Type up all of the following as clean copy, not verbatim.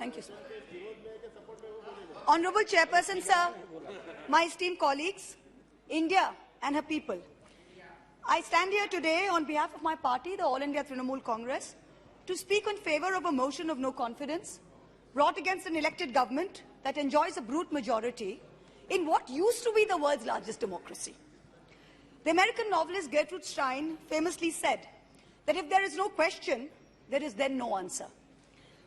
Thank you, sir. Honorable Chairperson, sir, my esteemed colleagues, India and her people, I stand here today on behalf of my party, the All India Trinamool Congress, to speak in favor of a motion of no confidence brought against an elected government that enjoys a brute majority in what used to be the world's largest democracy. The American novelist Gertrude Stein famously said that if there is no question, there is then no answer.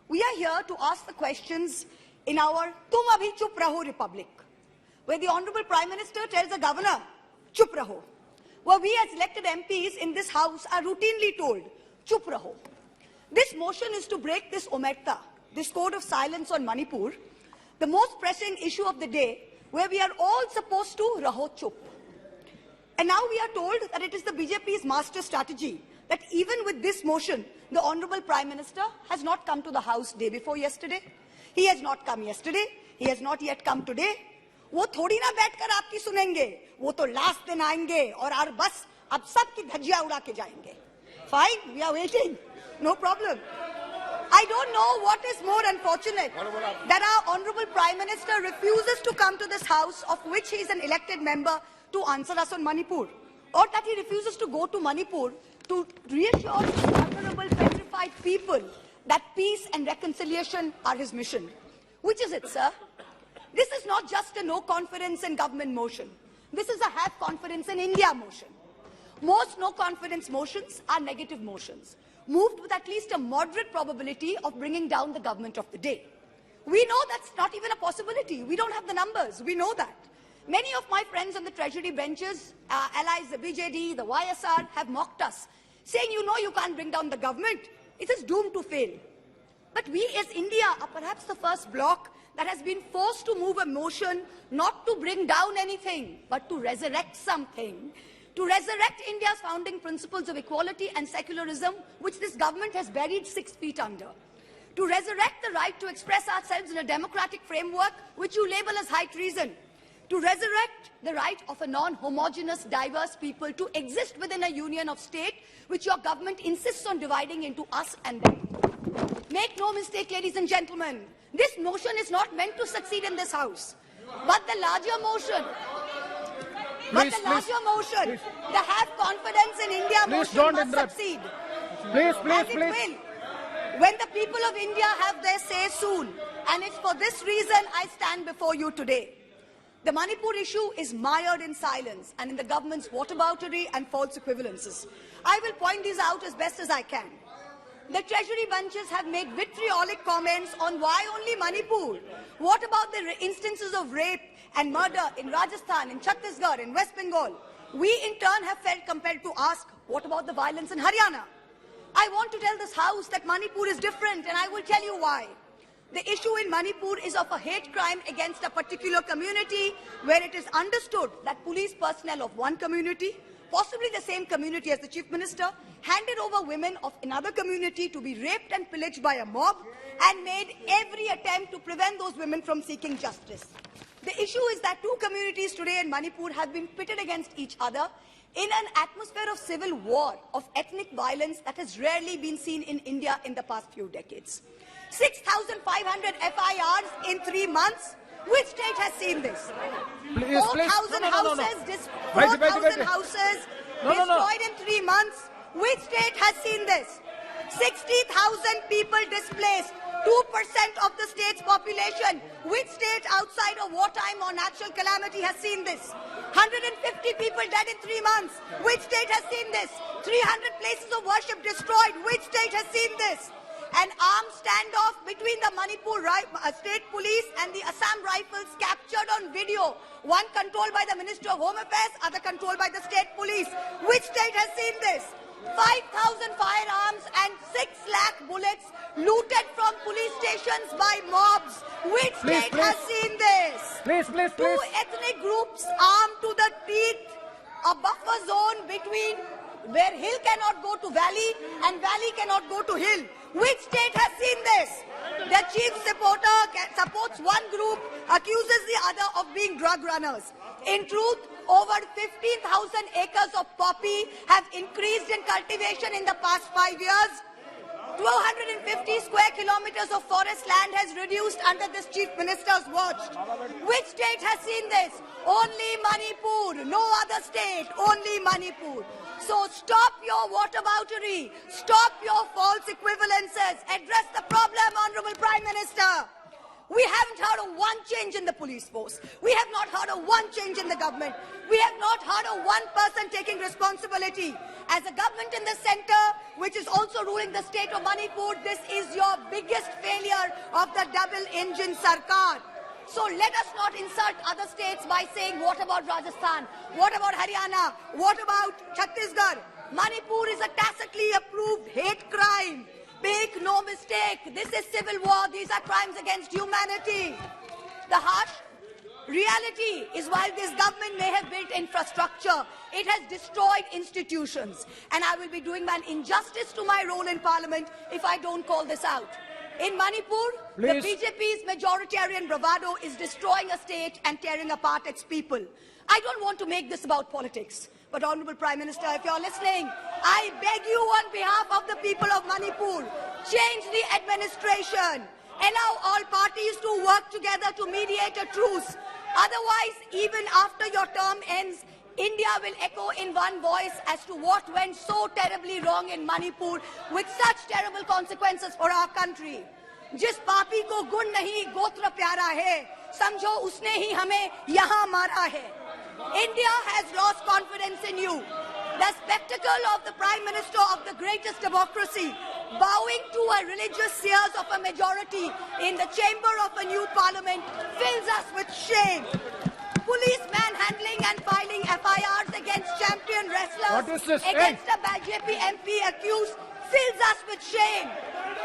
We are here to ask the questions in our Tum Abhi Chup Raho Republic, where the Honorable Prime Minister tells the Governor, Chup Raho, where we as elected MPs in this House are routinely told, Chup Raho. This motion is to break this omerta, this code of silence on Manipur, the most pressing issue of the day, where we are all supposed to Raho Chup. And now we are told that it is the BJP's master strategy that even with this motion, the Honorable Prime Minister has not come to the House day before yesterday. He has not come yesterday. He has not yet come today. वो थोड़ी ना बैठकर आपकी सुनेंगे, वो तो last दिन आएंगे और बस अब सबकी धज्जियां उड़ा के जाएंगे. Fine, we are waiting. No problem. I don't know what is more unfortunate, that our Honorable Prime Minister refuses to come to this House, of which he is an elected member, to answer us on Manipur, or that he refuses to go to Manipur to reassure vulnerable, petrified people that peace and reconciliation are his mission. Which is it, sir? This is not just a no confidence in government motion. This is a have confidence in India motion. Most no confidence motions are negative motions, moved with at least a moderate probability of bringing down the government of the day. We know that's not even a possibility. We don't have the numbers. We know that. Many of my friends on the Treasury benches, allies, the BJD, the YSR, have mocked us, saying, you know, you can't bring down the government. It is doomed to fail. But we as India are perhaps the first bloc that has been forced to move a motion not to bring down anything, but to resurrect something, to resurrect India's founding principles of equality and secularism, which this government has buried 6 feet under, to resurrect the right to express ourselves in a democratic framework, which you label as high treason, to resurrect the right of a non-homogeneous, diverse people to exist within a union of state, which your government insists on dividing into us and them. Make no mistake, ladies and gentlemen, this motion is not meant to succeed in this House, but the larger motion, the have confidence in India motion must succeed. Please. Will, when the people of India have their say soon, and it's for this reason I stand before you today. The Manipur issue is mired in silence and in the government's whataboutery and false equivalences. I will point these out as best as I can. The Treasury benches have made vitriolic comments on why only Manipur. What about the instances of rape and murder in Rajasthan, in Chhattisgarh, in West Bengal? We in turn have felt compelled to ask, what about the violence in Haryana? I want to tell this House that Manipur is different, and I will tell you why. The issue in Manipur is of a hate crime against a particular community, where it is understood that police personnel of one community, possibly the same community as the Chief Minister, handed over women of another community to be raped and pillaged by a mob, and made every attempt to prevent those women from seeking justice. The issue is that two communities today in Manipur have been pitted against each other in an atmosphere of civil war, of ethnic violence that has rarely been seen in India in the past few decades. 6,500 FIRs in 3 months. Which state has seen this? 4,000 houses, 4,000 houses destroyed in 3 months. Which state has seen this? 60,000 people displaced, 2% of the state's population. Which state outside of wartime or natural calamity has seen this? 150 people dead in 3 months. Which state has seen this? 300 places of worship destroyed. Which state has seen this? An armed standoff between the Manipur State Police and the Assam Rifles captured on video. One controlled by the Ministry of Home Affairs, other controlled by the State Police. Which state has seen this? 5,000 firearms and 6 lakh bullets looted from police stations by mobs. Which state has seen this? Two ethnic groups armed to the teeth, a buffer zone between where hill cannot go to valley and valley cannot go to hill. Which state has seen this? The chief supporter supports one group, accuses the other of being drug runners. In truth, over 15,000 acres of poppy have increased in cultivation in the past 5 years. 250 square kilometers of forest land has reduced under this chief minister's watch. Which state has seen this? Only Manipur. No other state. Only Manipur. So stop your whataboutery. Stop your false equivalences. Address the problem, Honorable Prime Minister. We haven't heard of one change in the police force. We have not heard of one change in the government. We have not heard of one person taking responsibility. As a government in the center, which is also ruling the state of Manipur, this is your biggest failure of the double-engine Sarkar. So let us not insult other states by saying, what about Rajasthan? What about Haryana? What about Chhattisgarh? Manipur is a tacitly approved hate crime. Make no mistake, this is civil war. These are crimes against humanity. The harsh reality is while this government may have built infrastructure, it has destroyed institutions. And I will be doing an injustice to my role in parliament if I don't call this out. In Manipur, Please. the BJP's majoritarian bravado is destroying a state and tearing apart its people. I don't want to make this about politics. But Honorable Prime Minister, if you're listening, I beg you on behalf of the people of Manipur, change the administration. Allow all parties to work together to mediate a truce. Otherwise, even after your term ends, India will echo in one voice as to what went so terribly wrong in Manipur with such terrible consequences for our country. जिस पापी को गुण नहीं गोत्र प्यारा है, समझो उसने ही हमें यहाँ मारा है. India has lost confidence in you. The spectacle of the Prime Minister of the greatest democracy bowing to a religious seers of a majority in the chamber of a new parliament fills us with shame. Police manhandling and filing FIRs against champion wrestlers What is this? against a BJP MP accused fills us with shame.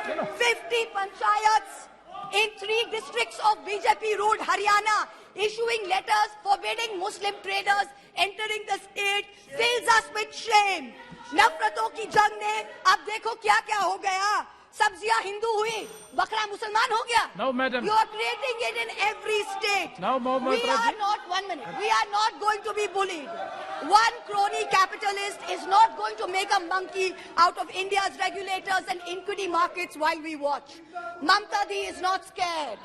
50 panchayats in 3 districts of BJP ruled Haryana issuing letters forbidding Muslim traders entering the state fills us with shame. नफरतों की जंग ने अब देखो क्या क्या हो गया. सब्जियां हिंदू हुई, बकरा मुसलमान हो गया. No, madam. You are creating it in every state. Now, Mohammed We are Raji. not, 1 minute, we are not going to be bullied. One crony capitalist is not going to make a monkey out of India's regulators and equity markets while we watch. Mamta Di is not scared.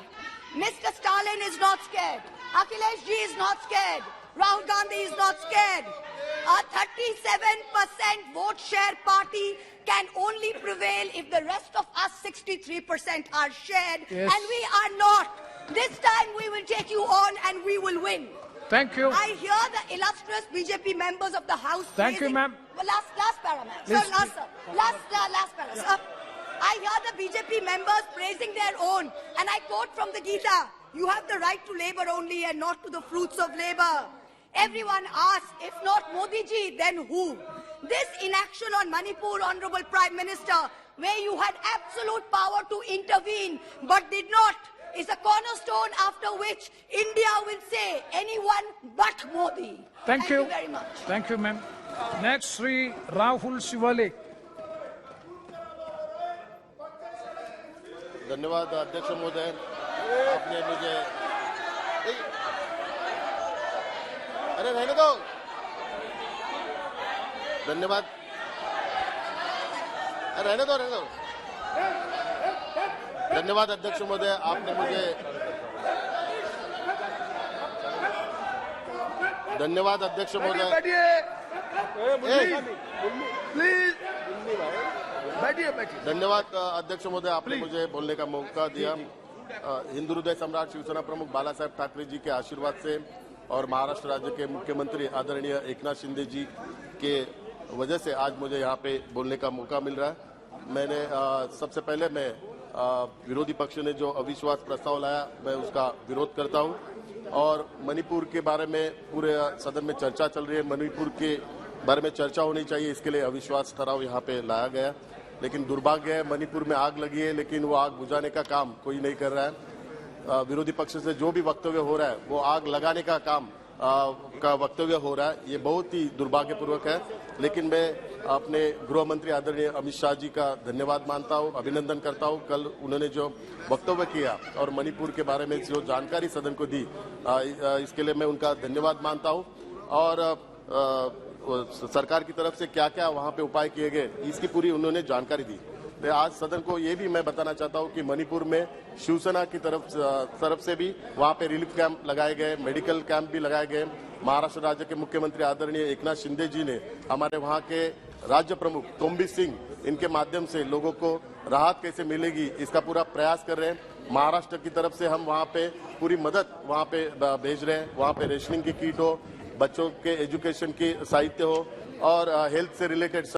Mr. Stalin is not scared. Akhilesh Ji is not scared. Rahul Gandhi is not scared. A 37% vote share party can only prevail if the rest of us 63% are shared, Yes. and we are not. This time we will take you on and we will win. Thank you. I hear the illustrious BJP members of the House. Thank you, praising- ma'am. Well, last para, ma'am. Please, Sir, last, sir. Last para, sir. I hear the BJP members praising their own, and I quote from the Gita, you have the right to labor only and not to the fruits of labor. Everyone asks, if not Modi ji, then who? This inaction on Manipur, Honorable Prime Minister, where you had absolute power to intervene but did not, is a cornerstone after which India will say anyone but Modi. Thank you. Very much. Thank you, ma'am. Next, Sri Rahul Shivalik. धन्यवाद अध्यक्ष महोदय, आपने मुझे अरे रहने दो. धन्यवाद. रहने दो. धन्यवाद अध्यक्ष महोदय, आपने मुझे धन्यवाद अध्यक्ष महोदय. धन्यवाद अध्यक्ष महोदय, आपने मुझे बोलने का मौका दिया. हिंदू हृदय सम्राट शिवसेना प्रमुख बाला साहेब ठाकरे जी के आशीर्वाद से और महाराष्ट्र राज्य के मुख्यमंत्री आदरणीय एकनाथ शिंदे जी के वजह से आज मुझे यहाँ पे बोलने का मौका मिल रहा है. मैंने सबसे पहले मैं विरोधी पक्ष ने जो अविश्वास प्रस्ताव लाया, मैं उसका विरोध करता हूँ. और मणिपुर के बारे में पूरे सदन में चर्चा चल रही है. मणिपुर के बारे में चर्चा होनी चाहिए, इसके लिए अविश्वास ठराव यहाँ पे लाया गया. लेकिन दुर्भाग्य है, मणिपुर में आग लगी है लेकिन वो आग बुझाने का काम कोई नहीं कर रहा है. विरोधी पक्ष से जो भी वक्तव्य हो रहा है वो आग लगाने का काम का वक्तव्य हो रहा है. ये बहुत ही दुर्भाग्यपूर्वक है. लेकिन मैं अपने गृह मंत्री आदरणीय अमित शाह जी का धन्यवाद मानता हूँ, अभिनंदन करता हूँ. कल उन्होंने जो वक्तव्य किया और मणिपुर के बारे में जो जानकारी सदन को दी, इसके लिए मैं उनका धन्यवाद मानता हूँ. और सरकार की तरफ से क्या क्या वहाँ पे उपाय किए गए, इसकी पूरी उन्होंने जानकारी दी. तो आज सदन को ये भी मैं बताना चाहता हूं कि मणिपुर में शिवसेना की तरफ से भी वहां पे रिलीफ कैंप लगाए गए, मेडिकल कैंप भी लगाए गए। महाराष्ट्र राज्य के मुख्यमंत्री आदरणीय एकनाथ शिंदे जी ने हमारे वहां के राज्य प्रमुख तोम्बी सिंह इनके माध्यम से लोगों को राहत कैसे मिलेगी इसका पूरा प्रयास कर रहे हैं। महाराष्ट्र की तरफ से हम वहां पे पूरी मदद वहां पे भेज रहे हैं। वहां पे रेशनिंग की किट हो, बच्चों के एजुकेशन की साहित्य हो और हेल्थ से रिलेटेड